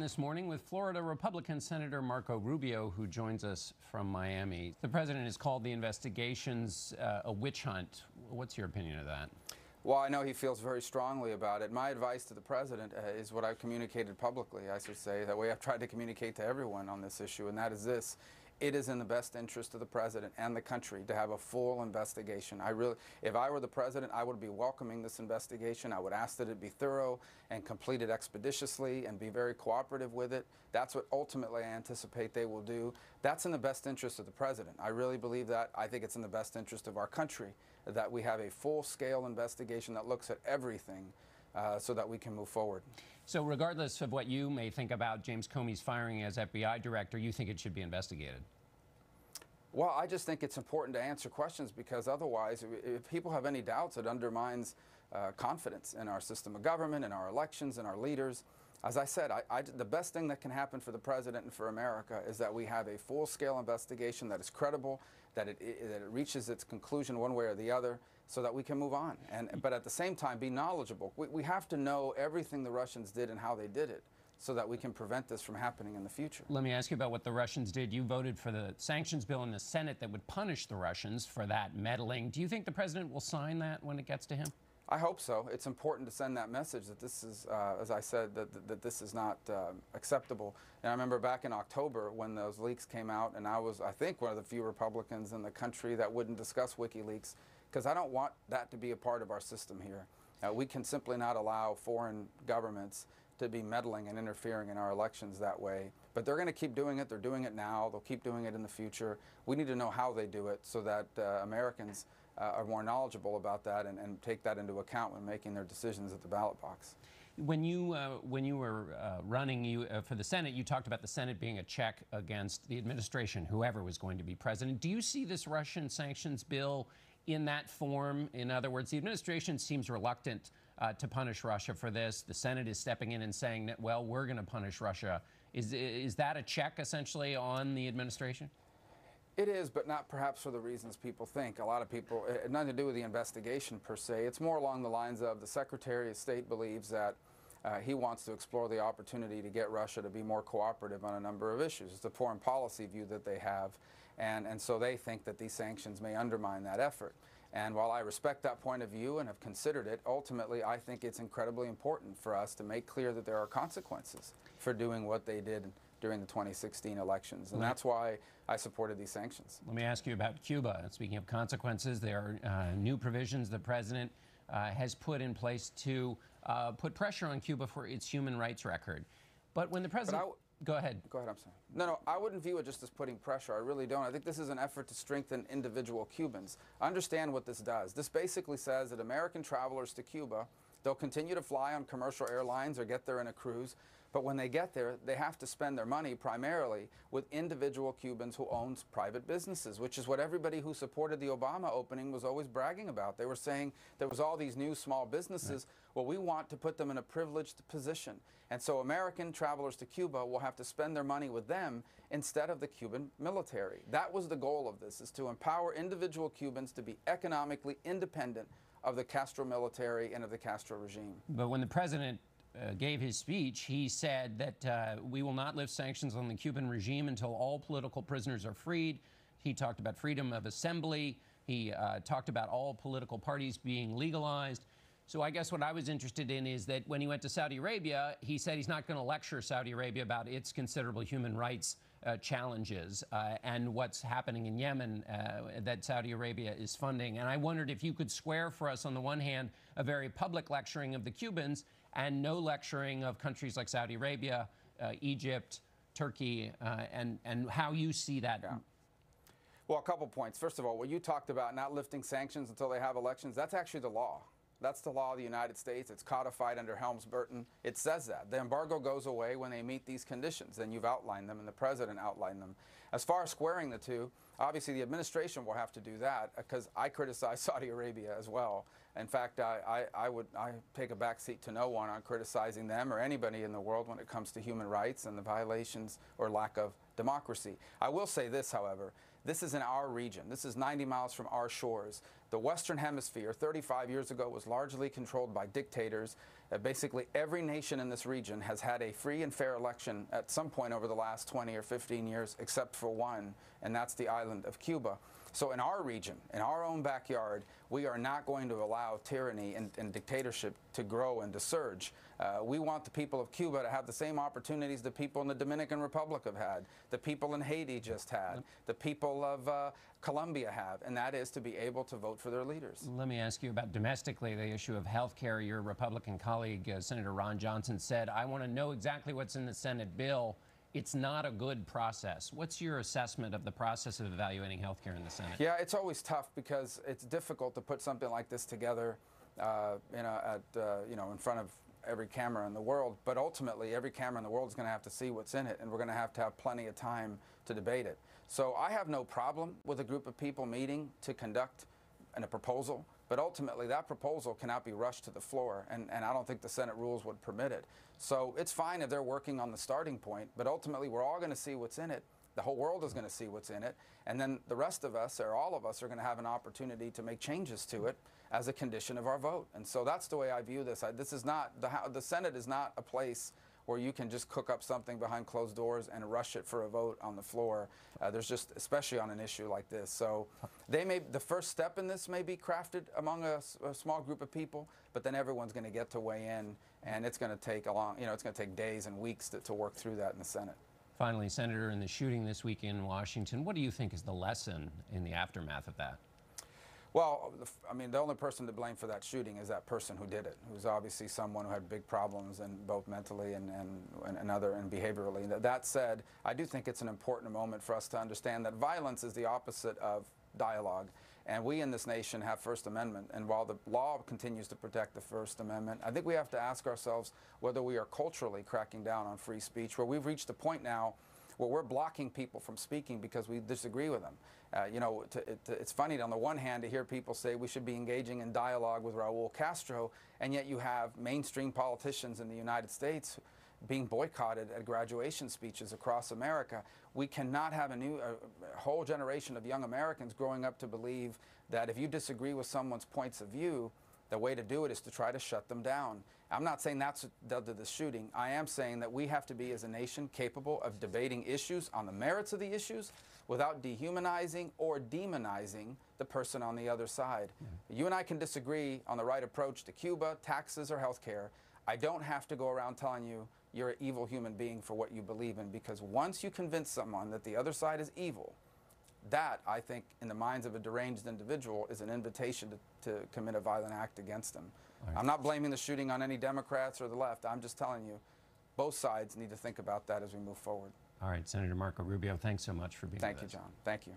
this morning with Florida Republican Senator Marco Rubio, who joins us from Miami. The president has called the investigations a witch hunt. What's your opinion of that? Well, I know he feels very strongly about it. My advice to the president is what I've communicated publicly, I should say, that way I've tried to communicate to everyone on this issue, and that is this. It is in the best interest of the president and the country to have a full investigation. If I were the president, I would be welcoming this investigation. I would ask that it be thorough and completed expeditiously and be very cooperative with it. That's what ultimately I anticipate they will do. That's in the best interest of the president. I really believe that. I think it's in the best interest of our country that we have a full-scale investigation that looks at everything so that we can move forward. So regardless of what you may think about James Comey's firing as FBI director, you think it should be investigated? Well, I just think it's important to answer questions, because otherwise, if people have any doubts, it undermines confidence in our system of government, in our elections, in our leaders. As I said, the best thing that can happen for the president and for America is that we have a full-scale investigation that is credible, that it reaches its conclusion one way or the other, so that we can move on. But at the same time, be knowledgeable. We have to know everything the Russians did and how they did it, so that we can prevent this from happening in the future. Let me ask you about what the Russians did. You voted for the sanctions bill in the Senate that would punish the Russians for that meddling. Do you think the president will sign that when it gets to him? I hope so. It's important to send that message that this is, as I said, that this is not acceptable. And I remember back in October when those leaks came out, and I was, I think, one of the few Republicans in the country that wouldn't discuss WikiLeaks, because I don't want that to be a part of our system here. We can simply not allow foreign governments to be meddling and interfering in our elections that way. But they're going to keep doing it. They're doing it now. They'll keep doing it in the future. We need to know how they do it so that Americans are more knowledgeable about that and take that into account when making their decisions at the ballot box. When you were running for the Senate, you talked about the Senate being a check against the administration, whoever was going to be president. Do you see this Russian sanctions bill in that form? In other words, the administration seems reluctant to punish Russia for this. The Senate is stepping in and saying that, well, we're going to punish Russia. Is that a check, essentially, on the administration? It is, but not perhaps for the reasons people think. A lot of people, it had nothing to do with the investigation per se. It's more along the lines of the Secretary of State believes that he wants to explore the opportunity to get Russia to be more cooperative on a number of issues. It's a foreign policy view that they have, and so they think that these sanctions may undermine that effort. And while I respect that point of view and have considered it, ultimately I think it's incredibly important for us to make clear that there are consequences for doing what they did during the 2016 elections. And that's why I supported these sanctions. Let me ask you about Cuba. Speaking of consequences, there are new provisions the president has put in place to put pressure on Cuba for its human rights record. But when the president... Go ahead. Go ahead, I'm sorry. No, I wouldn't view it just as putting pressure. I really don't. I think this is an effort to strengthen individual Cubans. Understand what this does. This basically says that American travelers to Cuba, they'll continue to fly on commercial airlines or get there in a cruise, but when they get there, they have to spend their money primarily with individual Cubans who own private businesses, which is what everybody who supported the Obama opening was always bragging about. They were saying there was all these new small businesses. Right. Well, we want to put them in a privileged position. And so American travelers to Cuba will have to spend their money with them instead of the Cuban military. That was the goal of this, is to empower individual Cubans to be economically independent of the Castro military and of the Castro regime. But when the president gave his speech, he said that we will not lift sanctions on the Cuban regime until all political prisoners are freed. He talked about freedom of assembly. He talked about all political parties being legalized. So I guess what I was interested in is that when he went to Saudi Arabia, he said he's not going to lecture Saudi Arabia about its considerable human rights challenges and what's happening in Yemen that Saudi Arabia is funding. And I wondered if you could square for us, on the one hand, a very public lecturing of the Cubans and no lecturing of countries like Saudi Arabia, Egypt, Turkey, and how you see that. Yeah. Well, a couple points. First of all, what you talked about, not lifting sanctions until they have elections, that's actually the law. That's the law of the United States. It's codified under Helms-Burton. It says that. The embargo goes away when they meet these conditions, and you've outlined them, and the president outlined them. As far as squaring the two, obviously the administration will have to do that, because I criticize Saudi Arabia as well. In fact, I take a back seat to no one on criticizing them or anybody in the world when it comes to human rights and the violations or lack of democracy. I will say this, however. This is in our region. This is 90 miles from our shores. The Western Hemisphere 35 years ago was largely controlled by dictators. Basically, every nation in this region has had a free and fair election at some point over the last 20 or 15 years, except for one, and that's the island of Cuba. So in our region, in our own backyard, we are not going to allow tyranny and dictatorship to grow and to surge. We want the people of Cuba to have the same opportunities the people in the Dominican Republic have had, the people in Haiti just had, the people of Colombia have, and that is to be able to vote for their leaders. Let me ask you about domestically the issue of health care. Your Republican colleague, Senator Ron Johnson, said, I want to know exactly what's in the Senate bill. It's not a good process. What's your assessment of the process of evaluating health care in the Senate? Yeah, it's always tough because it's difficult to put something like this together in front of every camera in the world, but ultimately every camera in the world is going to have to see what's in it, and we're going to have plenty of time to debate it. So I have no problem with a group of people meeting to conduct a proposal, but ultimately that proposal cannot be rushed to the floor, and I don't think the Senate rules would permit it. So it's fine if they're working on the starting point, but ultimately we're all going to see what's in it. The whole world is going to see what's in it, and then the rest of us, or all of us, are going to have an opportunity to make changes to it as a condition of our vote. And so that's the way I view this. This is not, the Senate is not a place where you can just cook up something behind closed doors and rush it for a vote on the floor. There's just, especially on an issue like this. So the first step in this may be crafted among a small group of people, but then everyone's going to get to weigh in, and it's going to take it's going to take days and weeks to work through that in the Senate. Finally, Senator, in the shooting this week in Washington, what do you think is the lesson in the aftermath of that? Well, I mean, the only person to blame for that shooting is that person who did it, who's obviously someone who had big problems, and both mentally and behaviorally. That said, I do think it's an important moment for us to understand that violence is the opposite of dialogue. And we in this nation have First Amendment, and while the law continues to protect the First Amendment, I think we have to ask ourselves whether we are culturally cracking down on free speech, where we've reached a point now where we're blocking people from speaking because we disagree with them. It's funny on the one hand to hear people say we should be engaging in dialogue with Raul Castro, and yet you have mainstream politicians in the United States being boycotted at graduation speeches across America. We cannot have a whole generation of young Americans growing up to believe that if you disagree with someone's points of view, the way to do it is to try to shut them down. I'm not saying that's what did the shooting. I am saying that we have to be, as a nation, capable of debating issues on the merits of the issues without dehumanizing or demonizing the person on the other side. You and I can disagree on the right approach to Cuba, taxes, or health care. I don't have to go around telling you you're an evil human being for what you believe in, because once you convince someone that the other side is evil, that, I think, in the minds of a deranged individual, is an invitation to commit a violent act against them. Right. I'm not blaming the shooting on any Democrats or the left. I'm just telling you, both sides need to think about that as we move forward. All right, Senator Marco Rubio, thanks so much for being with us. Thank you, John. Thank you.